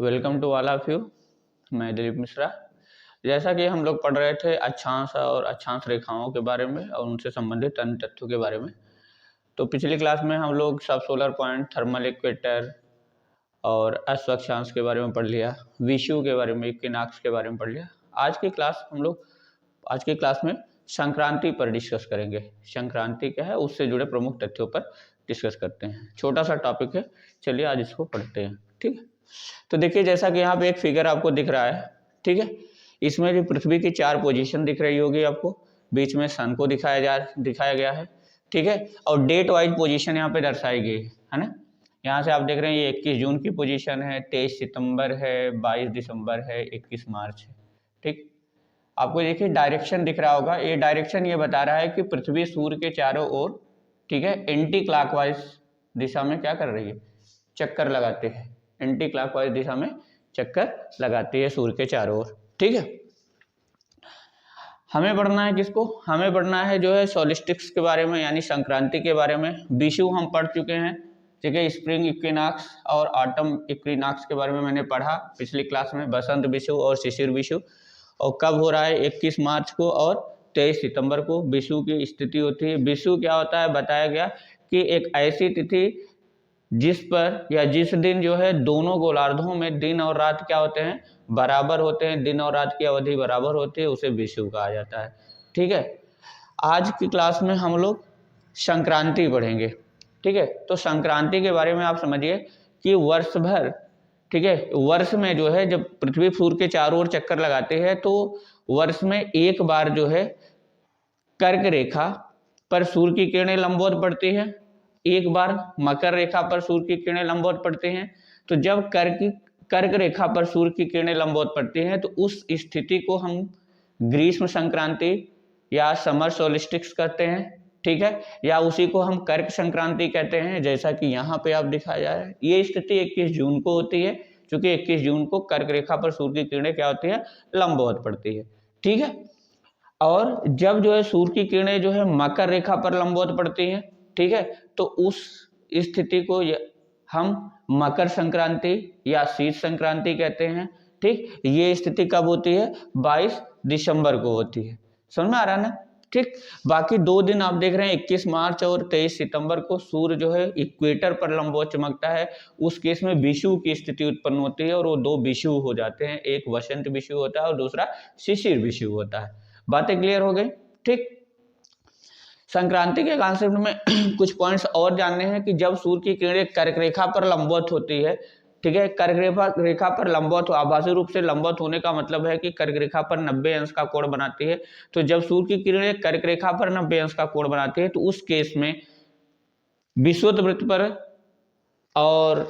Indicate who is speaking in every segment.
Speaker 1: Welcome to all of you. मैं दिलीप मिश्रा। जैसा कि हम लोग पढ़ रहे थे अक्षांश और अक्षांश रेखाओं के बारे में और उनसे संबंधित अन्य तथ्यों के बारे में, तो पिछली क्लास में हम लोग सब सोलर पॉइंट, थर्मल इक्वेटर और अश्वक्षांश के बारे में पढ़ लिया, विषुव के बारे में, इक्विनॉक्स के बारे में पढ़ लिया। आज की क्लास में संक्रांति पर डिस्कस करेंगे। संक्रांति क्या है, उससे जुड़े प्रमुख तथ्यों पर डिस्कस करते हैं। छोटा सा टॉपिक है, चलिए आज इसको पढ़ते हैं। ठीक है, तो देखिए जैसा कि यहाँ पे एक फिगर आपको दिख रहा है, ठीक है, इसमें जो पृथ्वी की 4 पोजीशन दिख रही होगी आपको, बीच में सन को दिखाया गया है, ठीक है, और डेट वाइज पोजीशन यहाँ पे दर्शाई गई है ना। यहाँ से आप देख रहे हैं ये 21 जून की पोजीशन है, 23 सितंबर है, 22 दिसंबर है, 21 मार्च है। ठीक, आपको देखिए डायरेक्शन दिख रहा होगा, ये डायरेक्शन ये बता रहा है कि पृथ्वी सूर्य के चारों ओर, ठीक है, एंटी क्लॉकवाइज दिशा में क्या कर रही है, चक्कर लगाते हैं। एंटी क्लॉकवाइज दिशा में चक्कर लगाती है सूर्य के चारों ओर। ठीक है, हमें पढ़ना है किसको, हमें पढ़ना है जो है सोलिस्टिक्स के बारे में, यानी संक्रांति के बारे में। विषुव हम पढ़ चुके हैं, ठीक है, स्प्रिंग इक्विनॉक्स और ऑटम इक्विनॉक्स के बारे में मैंने पढ़ा पिछली क्लास में, बसंत विषुव और शिशिर विषुव। और कब हो रहा है, 21 मार्च को और 23 सितंबर को विषुव की स्थिति होती है। विषुव क्या होता है, बताया गया कि एक ऐसी तिथि जिस पर या जिस दिन जो है दोनों गोलार्धों में दिन और रात क्या होते हैं, बराबर होते हैं, दिन और रात की अवधि बराबर होती है, उसे विषुव कहा जाता है। ठीक है, आज की क्लास में हम लोग संक्रांति पढ़ेंगे। ठीक है, तो संक्रांति के बारे में आप समझिए कि वर्ष भर, ठीक है, वर्ष में जो है जब पृथ्वी सूर्य के चारों ओर चक्कर लगाते हैं तो वर्ष में एक बार जो है कर्क रेखा पर सूर्य की किरणें लंबवत पड़ती है, एक बार मकर रेखा पर सूर्य की किरणें लंबवत पड़ती हैं। तो जब कर्क रेखा पर सूर्य की किरणें लंबवत पड़ती हैं तो उस स्थिति को हम ग्रीष्म संक्रांति या समर सोलिस्टिक्स कहते हैं। ठीक है, या उसी को हम कर्क संक्रांति कहते हैं, जैसा कि यहाँ पे आप दिखाया जा रहा है। ये स्थिति 21 जून को होती है, क्योंकि 21 जून को कर्क रेखा पर सूर्य की किरणें क्या होती है, लंबवत पड़ती है। ठीक है, और जब जो है सूर्य की किरणें जो है मकर रेखा पर लंबवत पड़ती हैं, ठीक है, तो उस स्थिति को हम मकर संक्रांति या शीत संक्रांति कहते हैं। ठीक, ये स्थिति कब होती है, 22 दिसंबर को होती है। समझ में आ रहा है ना। ठीक, बाकी 2 दिन आप देख रहे हैं 21 मार्च और 23 सितंबर को सूर्य जो है इक्वेटर पर लंबवत चमकता है। उस केस में विषुव की स्थिति उत्पन्न होती है और वो 2 विषुव हो जाते हैं, एक वसंत विषुव होता है और दूसरा शिशिर विषुव होता है। बातें क्लियर हो गई। ठीक, संक्रांति के कॉन्सेप्ट में कुछ पॉइंट्स और जानने हैं कि जब सूर्य की किरणें कर्क रेखा पर लंबवत होती है, ठीक है, कर्क रेखा पर लंबवत, आभासी रूप से लंबवत होने का मतलब है कि कर्क रेखा पर 90 अंश का कोण बनाती है। तो जब सूर्य की किरणें कर्क रेखा पर 90 अंश का कोण बनाती है तो उस केस में विषुवत वृत्त पर और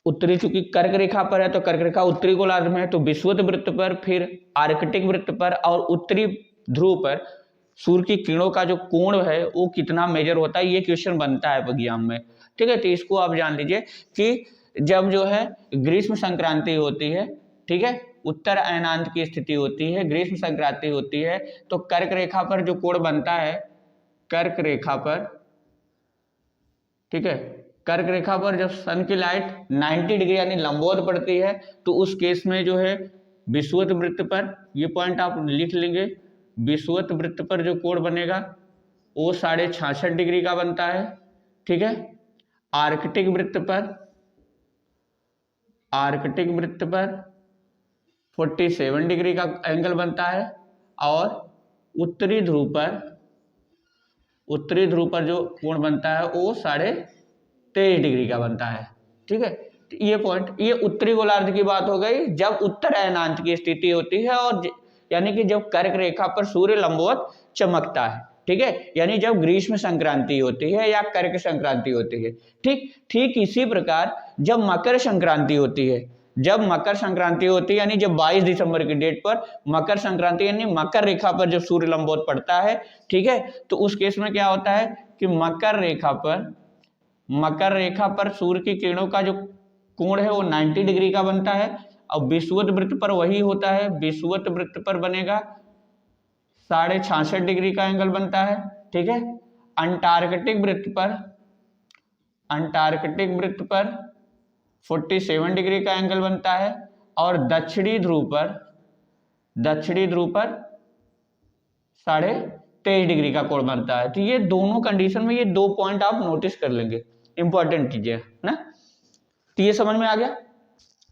Speaker 1: उत्तरी, चूंकि कर्क रेखा पर है तो कर्क रेखा उत्तरी गोलार्ध में है, तो विषुवत वृत्त पर, फिर आर्कटिक वृत्त पर और उत्तरी ध्रुव पर सूर्य की किरणों का जो कोण है वो कितना मेजर होता है, ये क्वेश्चन बनता है विज्ञान में। ठीक है, तो इसको आप जान लीजिए कि जब जो है ग्रीष्म संक्रांति होती है, ठीक है, उत्तर अयनांत की स्थिति होती है, ग्रीष्म संक्रांति होती है, तो कर्क रेखा पर जो कोण बनता है, कर्क रेखा पर, ठीक है, कर्क रेखा पर जब सन की लाइट 90 डिग्री यानी लंबवत पड़ती है तो उस केस में जो है विषुवत वृत्त पर, ये पॉइंट आप लिख लेंगे, विषुवत वृत्त पर जो कोण बनेगा वो 66.5 डिग्री का बनता है। ठीक है, आर्कटिक वृत्त पर 47 डिग्री का एंगल बनता है और उत्तरी ध्रुव पर जो कोण बनता है वो 23.5 डिग्री का बनता है। ठीक है, ये पॉइंट, ये उत्तरी गोलार्ध की बात हो गई जब उत्तर अयनांत की स्थिति होती है, और यानी कि जब कर्क रेखा पर सूर्य लंबवत चमकता है। ठीक है, यानी जब ग्रीष्म संक्रांति होती है या कर्क संक्रांति होती है। ठीक इसी प्रकार जब मकर संक्रांति होती है, यानी जब 22 दिसंबर की डेट पर मकर संक्रांति यानी मकर रेखा पर जब सूर्य लंबवत पड़ता है, ठीक है, तो उस केस में क्या होता है कि मकर रेखा पर सूर्य की किरणों का जो कोण है वो 90 डिग्री का बनता है, और विषुवत वृत्त पर वही होता है, विषुवत वृत्त पर बनेगा 66.5 डिग्री का एंगल बनता है। ठीक है, अंटार्कटिक वृत्त पर 47 डिग्री का एंगल बनता है, और दक्षिणी ध्रुव पर 23.5 डिग्री का कोण बनता है। तो ये दोनों कंडीशन में ये 2 पॉइंट आप नोटिस कर लेंगे, इंपॉर्टेंट चीजें ना। तो ये समझ में आ गया।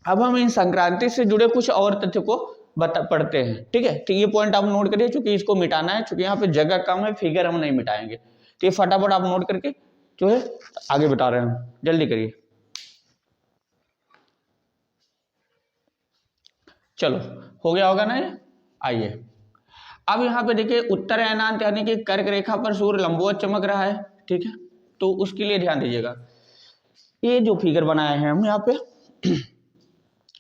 Speaker 1: अब हम इन संक्रांति से जुड़े कुछ और तथ्य को पढ़ते हैं, ठीक है। तो ये पॉइंट आप नोट करिए, चूंकि इसको मिटाना है, चूंकि यहाँ पे जगह कम है, फिगर हम नहीं मिटाएंगे। तो ये फटाफट आप नोट करके जो है आगे बता रहे हैं, जल्दी करिए। चलो हो गया होगा ना ये। आइए अब यहाँ पे देखिए, उत्तर अयनांत यानी कि कर्क रेखा पर सूर्य लंबवत चमक रहा है, ठीक है। तो उसके लिए ध्यान दीजिएगा, ये जो फिगर बनाए हैं हम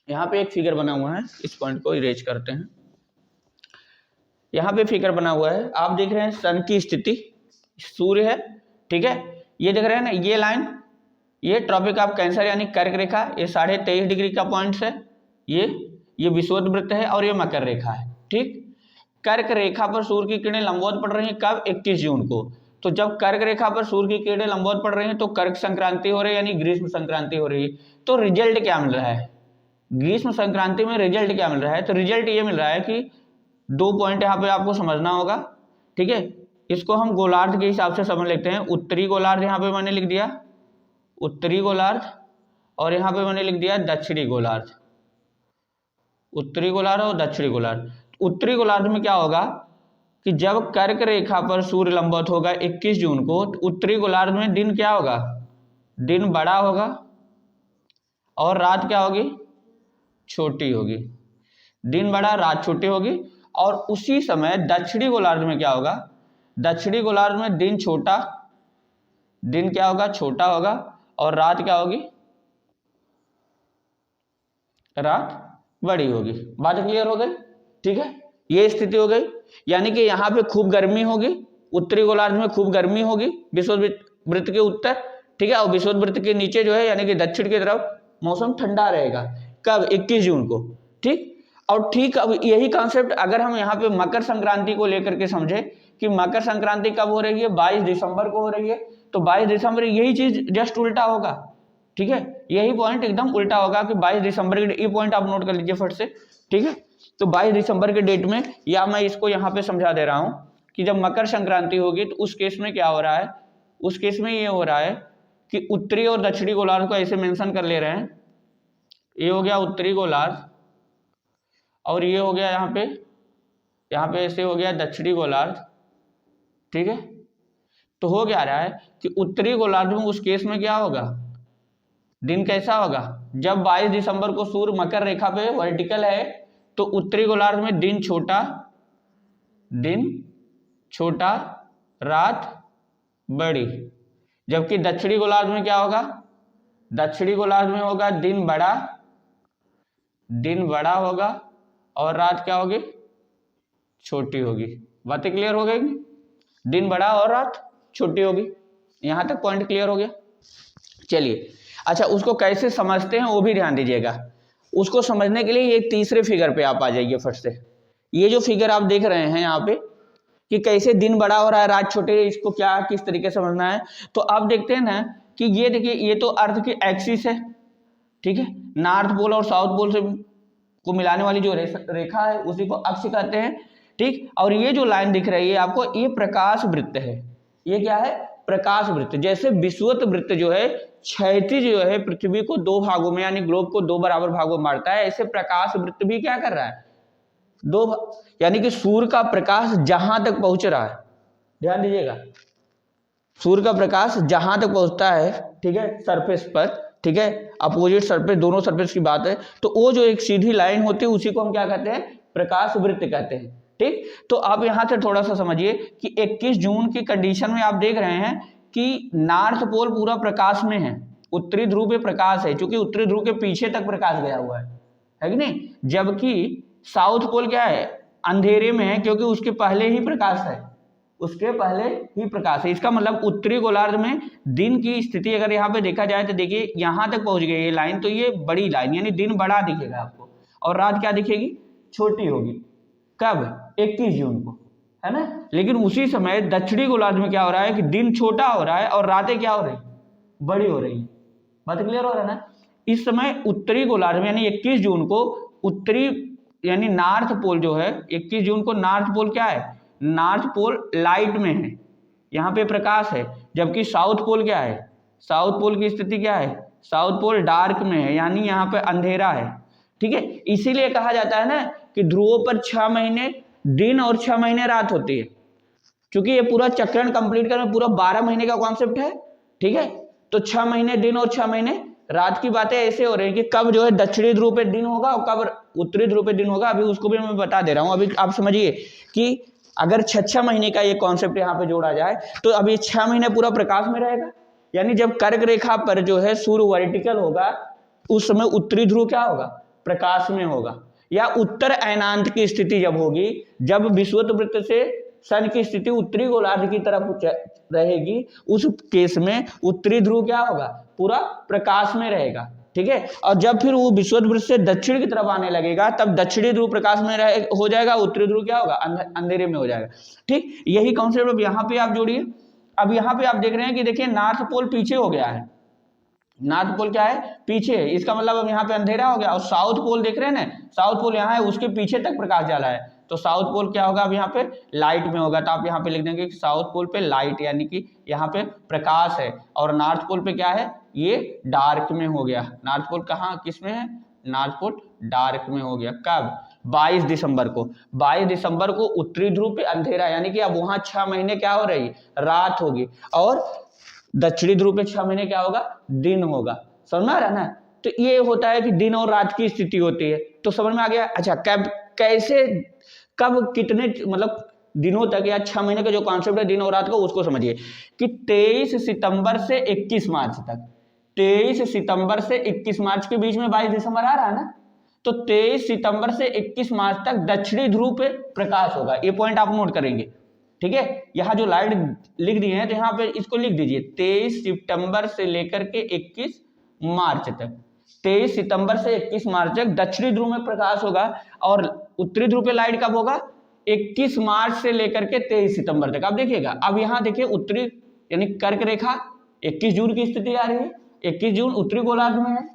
Speaker 1: यहाँ पे एक फिगर बना हुआ है, इस पॉइंट को इरेज करते हैं। यहाँ पे फिगर बना हुआ है, आप देख रहे हैं सन की स्थिति, सूर्य है, ठीक है। ये देख रहे हैं ना, ये लाइन, ये ट्रॉपिक ऑफ कैंसर यानी कर्क रेखा, ये 23.5 डिग्री का पॉइंट है, ये विषुवत वृत्त है, और ये मकर रेखा है, ठीक। कर्क रेखा पर सूर्य की किरणें लंबवत पड़ रही हैं, कब? 21 जून को। तो जब कर्क रेखा पर सूर्य की किरणें लंबवत पड़ रही हैं तो कर्क संक्रांति हो रही है, यानी ग्रीष्म संक्रांति हो रही है। तो रिजल्ट क्या मिल रहा है? ग्रीष्म संक्रांति में रिजल्ट क्या मिल रहा है? तो रिजल्ट ये मिल रहा है कि 2 पॉइंट यहाँ पे आपको समझना होगा, ठीक है। इसको हम गोलार्ध के हिसाब से समझ लेते हैं। उत्तरी गोलार्ध यहाँ पे मैंने लिख दिया उत्तरी गोलार्ध, और यहाँ पे मैंने लिख दिया दक्षिणी गोलार्ध। उत्तरी गोलार्ध और दक्षिणी गोलार्ध। उत्तरी गोलार्ध में क्या होगा कि जब कर्क रेखा पर सूर्य लंबवत होगा 21 जून को, तो उत्तरी गोलार्ध में दिन क्या होगा? दिन बड़ा होगा, और रात क्या होगी? छोटी होगी। दिन बड़ा, रात छोटी होगी। और उसी समय दक्षिणी गोलार्ध में क्या होगा? दक्षिणी गोलार्ध में दिन छोटा, दिन क्या होगा? छोटा होगा, और रात क्या होगी? रात बड़ी होगी। बात क्लियर हो गई, ठीक है। ये स्थिति हो गई, यानी कि यहाँ पे खूब गर्मी होगी, उत्तरी गोलार्ध में खूब गर्मी होगी विषुवत वृत्त के उत्तर, ठीक है। और विषुवत वृत्त के नीचे जो है यानी कि दक्षिण की तरफ मौसम ठंडा रहेगा। कब? 21 जून को, ठीक। और ठीक अब यही कॉन्सेप्ट अगर हम यहाँ पे मकर संक्रांति को लेकर के समझे कि मकर संक्रांति कब हो रही है? 22 दिसंबर को हो रही है। तो 22 दिसंबर यही चीज जस्ट उल्टा होगा, ठीक है। यही पॉइंट एकदम उल्टा होगा कि 22 दिसंबर के, ये पॉइंट आप नोट कर लीजिए फट से, ठीक है। तो 22 दिसंबर के डेट में, या मैं इसको यहाँ पे समझा दे रहा हूँ कि जब मकर संक्रांति होगी तो उस केस में क्या हो रहा है? उस केस में ये हो रहा है कि उत्तरी और दक्षिणी गोलार्ध को ऐसे मेंशन कर ले रहे हैं। ये हो गया उत्तरी गोलार्ध, और ये हो गया यहाँ पे ऐसे हो गया दक्षिणी गोलार्ध, ठीक है। तो हो क्या रहा है कि उत्तरी गोलार्ध में उस केस में क्या होगा? दिन कैसा होगा? जब 22 दिसंबर को सूर्य मकर रेखा पे वर्टिकल है तो उत्तरी गोलार्ध में दिन छोटा, रात बड़ी। जबकि दक्षिणी गोलार्ध में क्या होगा? दक्षिणी गोलार्ध में होगा दिन बड़ा होगा, और रात क्या होगी? छोटी होगी। बातें क्लियर हो गई? दिन बड़ा और रात छोटी होगी। यहां तक पॉइंट क्लियर हो गया? चलिए, अच्छा उसको कैसे समझते हैं वो भी ध्यान दीजिएगा। उसको समझने के लिए एक तीसरे फिगर पे आप आ जाइए फट से। ये जो फिगर आप देख रहे हैं यहाँ पे कि कैसे दिन बड़ा हो रहा है, रात छोटे, इसको क्या किस तरीके से समझना है। तो आप देखते हैं ना कि ये देखिए, ये तो अर्थ की एक्सिस है, ठीक है। नॉर्थ पोल और साउथ पोल से को मिलाने वाली जो रेखा है उसी को अक्ष कहते हैं, ठीक। और ये जो लाइन दिख रही है आपको, ये प्रकाश वृत्त है। ये क्या है? प्रकाश वृत्त। जैसे विषुवत वृत्त जो है क्षैतिज जो है पृथ्वी को 2 भागों में यानी ग्लोब को 2 बराबर भागों में बांटता है, ऐसे प्रकाश वृत्त भी क्या कर रहा है? 2, यानी कि सूर्य का प्रकाश जहां तक पहुंच रहा है, ध्यान दीजिएगा, सूर्य का प्रकाश जहां तक पहुंचता है, ठीक है, सरफेस पर, ठीक है, अपोजिट सरफेस, दोनों सरफेस की बात है, तो वो जो एक सीधी लाइन होती है उसी को हम क्या कहते हैं? प्रकाश वृत्त कहते हैं, ठीक। तो आप यहां से थोड़ा सा समझिए कि 21 जून की कंडीशन में आप देख रहे हैं कि नॉर्थ पोल पूरा प्रकाश में है, उत्तरी ध्रुव पे प्रकाश है, क्योंकि उत्तरी ध्रुव के पीछे तक प्रकाश गया हुआ है कि नहीं। जबकि साउथ पोल क्या है? अंधेरे में है, क्योंकि उसके पहले ही प्रकाश है, उसके पहले ही प्रकाश है। इसका मतलब उत्तरी गोलार्ध में दिन की स्थिति अगर यहाँ पे देखा जाए तो देखिए यहाँ तक पहुंच गई ये लाइन, तो ये बड़ी लाइन, यानी दिन बड़ा दिखेगा आपको, और रात क्या दिखेगी? छोटी होगी। कब? 21 जून को, है ना। लेकिन उसी समय दक्षिणी गोलार्ध में क्या हो रहा है कि दिन छोटा हो रहा है और रातें क्या हो रही? बड़ी हो रही है। बात क्लियर हो रहा है ना। इस समय उत्तरी गोलार्ध में यानी 21 जून को उत्तरी यानी नॉर्थ पोल जो है, 21 जून को नॉर्थ पोल क्या है, नॉर्थ पोल लाइट में है, यहाँ पे प्रकाश है, जबकि साउथ पोल क्या है, साउथ पोल की स्थिति क्या है, साउथ पोल डार्क में है, यानी यहाँ पे अंधेरा है। ठीक है, इसीलिए कहा जाता है ना कि ध्रुवों पर 6 महीने दिन और 6 महीने रात होती है, क्योंकि ये पूरा चक्रण कंप्लीट करने पूरा 12 महीने का कॉन्सेप्ट है। ठीक है, तो 6 महीने दिन और 6 महीने रात की बातें ऐसे हो रही है कि कब जो है दक्षिणी ध्रुव पे दिन होगा और कब उत्तरी ध्रुव पे दिन होगा, अभी उसको भी मैं बता दे रहा हूं। अभी आप समझिए कि अगर 6 महीने का ये कॉन्सेप्ट यहाँ पे जोड़ा जाए तो अभी 6 महीने पूरा प्रकाश में रहेगा, यानी जब कर्क रेखा पर जो है सूर्य वर्टिकल होगा उस समय उत्तरी ध्रुव क्या होगा, प्रकाश में होगा। या उत्तर अयनांत की स्थिति जब होगी, जब विषुवत वृत्त से सन की स्थिति उत्तरी गोलार्ध की तरफ रहेगी, उस केस में उत्तरी ध्रुव क्या होगा, पूरा प्रकाश में रहेगा। ठीक है, और जब फिर वो विषुवत वृत्त से दक्षिण की तरफ आने लगेगा तब दक्षिणी ध्रुव प्रकाश में हो जाएगा, उत्तरी ध्रुव क्या होगा, अंधेरे में हो जाएगा। ठीक, यही कॉन्सेप्ट अब यहाँ पे आप जोड़िए। अब यहाँ पे आप देख रहे हैं कि देखिए नॉर्थ पोल पीछे हो गया है, नॉर्थ पोल क्या है, पीछे है, इसका मतलब अब यहाँ पे अंधेरा हो गया। और साउथ पोल देख रहे हैं ना, साउथ पोल यहाँ है, उसके पीछे तक प्रकाश जाला है, तो साउथ पोल क्या होगा, अब यहाँ पे लाइट में होगा। तो आप यहाँ पे लिख देंगे कि साउथ पोल पे लाइट यानी कि यहाँ पे प्रकाश है, और नॉर्थ पोल पे क्या है, ये डार्क में हो गया। नॉर्थ पोल कहाँ किस में है, नॉर्थ पोल डार्क में हो गया। कब, 22 दिसंबर को। 22 दिसंबर को उत्तरी ध्रुव पे अंधेरा, यानी कि अब वहां 6 महीने क्या हो रही, रात होगी, और दक्षिणी ध्रुव पे 6 महीने क्या होगा, दिन होगा। समझ में आ रहा है ना। तो ये होता है कि दिन और रात की स्थिति होती है, तो समझ में आ गया। अच्छा, कब, कैसे, कब, कितने मतलब दिनों तक, या 6 महीने का जो कॉन्सेप्ट है दिन और रात का, उसको समझिए कि 23 सितंबर से 21 मार्च तक, 23 सितंबर से 21 मार्च के बीच में 22 दिसंबर आ रहा है ना, तो 23 सितंबर से 21 मार्च तक दक्षिणी ध्रुव पे प्रकाश होगा। ये पॉइंट आप नोट करेंगे। ठीक है, यहाँ जो लाइट लिख दिए हैं तो यहाँ पे इसको लिख दीजिए 23 सितंबर से लेकर के 21 मार्च तक। 23 सितंबर से 21 मार्च तक दक्षिणी ध्रुव में प्रकाश होगा, और उत्तरी ध्रुव पे लाइट कब होगा, 21 मार्च से लेकर के 23 सितंबर तक। अब देखिएगा, अब यहाँ देखिए उत्तरी यानी कर्क रेखा 21 जून की स्थिति आ रही है, 21 जून उत्तरी गोलार्ध में है,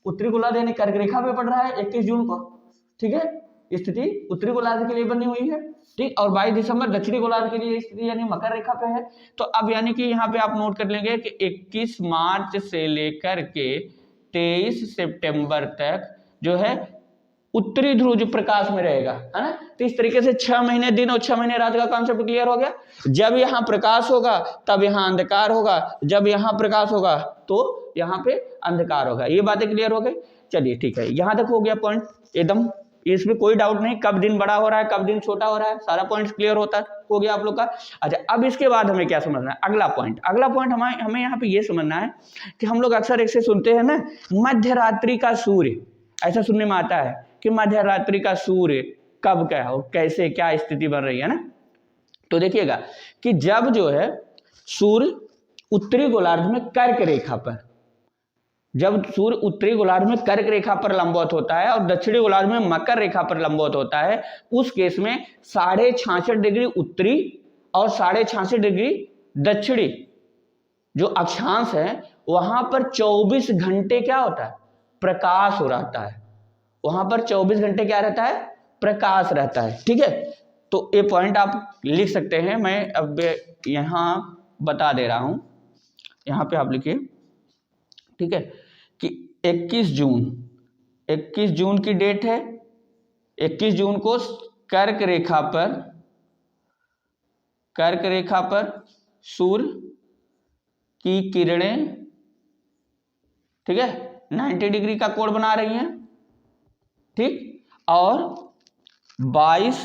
Speaker 1: उत्तरी गोलार्ध यानी कर्क रेखा पे पड़ रहा है 21 जून को। ठीक है, स्थिति उत्तरी गोलार्ध के लिए बनी हुई है। ठीक, और 22 दिसंबर दक्षिणी गोलार्ध के लिए स्थिति यानी मकर रेखा पे है। तो अब यानी कि यहाँ पे आप नोट कर लेंगे कि 21 मार्च से लेकर के 23 सितंबर तक जो है उत्तरी ध्रुव जो प्रकाश में रहेगा, है ना। तो इस तरीके से 6 महीने दिन और 6 महीने रात का कॉन्सेप्ट क्लियर हो गया। जब यहाँ प्रकाश होगा तब यहाँ अंधकार होगा, जब यहाँ प्रकाश होगा तो यहाँ पे अंधकार होगा। ये बातें क्लियर हो गई। चलिए ठीक है, यहाँ तक हो गया पॉइंट एकदम, इसमें कोई डाउट नहीं, कब दिन बड़ा हो रहा है कब दिन छोटा हो रहा है, सारा पॉइंट क्लियर होता हो गया आप लोग का। अच्छा, अब इसके बाद हमें क्या समझना है, अगला पॉइंट हमें यहाँ पे ये समझना है कि हम लोग अक्सर ऐसे सुनते हैं ना, मध्य रात्रि का सूर्य, ऐसा सुनने में आता है कि मध्य रात्रि का सूर्य कब क्या हो, कैसे क्या स्थिति बन रही है ना। तो देखिएगा कि जब जो है सूर्य उत्तरी गोलार्ध में कर्क रेखा पर, जब सूर्य उत्तरी गोलार्ध में कर्क रेखा पर लंबवत होता है और दक्षिणी गोलार्ध में मकर रेखा पर लंबवत होता है, उस केस में 66.5 डिग्री उत्तरी और 66.5 डिग्री दक्षिणी जो अक्षांश है वहां पर 24 घंटे क्या होता है, प्रकाश हो रहता है। वहां पर 24 घंटे क्या रहता है, प्रकाश रहता है। ठीक है, तो ये पॉइंट आप लिख सकते हैं, मैं अब यहां बता दे रहा हूं, यहां पे आप लिखिए। ठीक है, कि 21 जून की डेट है, 21 जून को कर्क रेखा पर सूर्य की किरणें, ठीक है, 90 डिग्री का कोण बना रही हैं। ठीक, और 22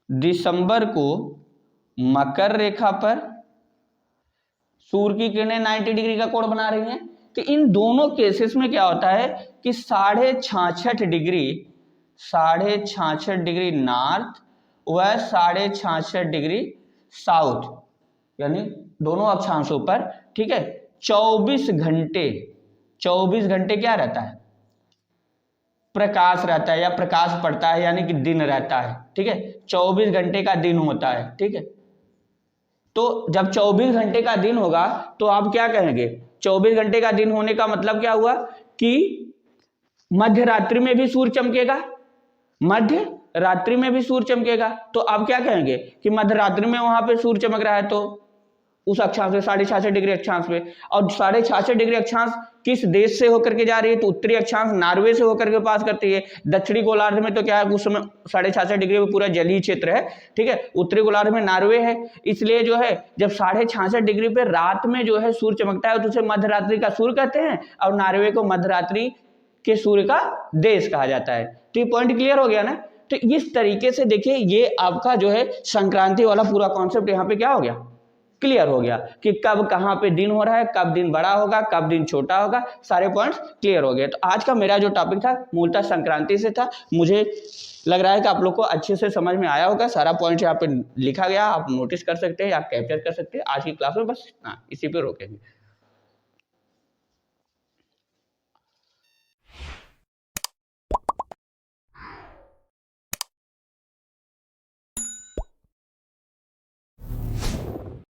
Speaker 1: दिसंबर को मकर रेखा पर सूर्य की किरणें 90 डिग्री का कोण बना रही हैं। कि इन दोनों केसेस में क्या होता है कि 66.5 डिग्री नॉर्थ व 66.5 डिग्री साउथ, यानी दोनों अक्षांशों पर, ठीक है, 24 घंटे क्या रहता है, प्रकाश रहता है या प्रकाश पड़ता है, यानी कि दिन रहता है। ठीक है, 24 घंटे का दिन होता है। ठीक है, तो जब 24 घंटे का दिन होगा तो आप क्या कहेंगे, 24 घंटे का दिन होने का मतलब क्या हुआ कि मध्य रात्रि में भी सूर्य चमकेगा, मध्य रात्रि में भी सूर्य चमकेगा। तो आप क्या कहेंगे कि मध्य रात्रि में वहां पे सूर्य चमक रहा है, तो उस अक्षांश पे 66.5 डिग्री अक्षांश पे, और 66.5 डिग्री अक्षांश किस देश से होकर के जा रही है, तो उत्तरी अक्षांश नॉर्वे से होकर के पास करती है। दक्षिणी गोलार्ध में तो क्या है, उस समय 66.5 डिग्री में पूरा जलीय क्षेत्र है, ठीक है। उत्तरी गोलार्ध में नॉर्वे है, इसलिए जो है जब 66.5 डिग्री पे रात में जो है सूर्य चमकता है तो उसे मध्यरात्रि का सूर्य कहते हैं, और नॉर्वे को मध्यरात्रि के सूर्य का देश कहा जाता है। तो ये पॉइंट क्लियर हो गया ना। तो इस तरीके से देखिए ये आपका जो है संक्रांति वाला पूरा कॉन्सेप्ट यहाँ पे क्या हो गया, क्लियर हो गया कि कब कहां पे दिन हो रहा है, कब दिन बड़ा होगा, कब दिन छोटा होगा, सारे पॉइंट्स क्लियर हो गए। तो आज का मेरा जो टॉपिक था मूलतः संक्रांति से था। मुझे लग रहा है कि आप लोग को अच्छे से समझ में आया होगा। सारा पॉइंट यहाँ पे लिखा गया, आप नोटिस कर सकते हैं या कैप्चर कर सकते हैं। आज की क्लास में बस इसी पे रोकेंगे।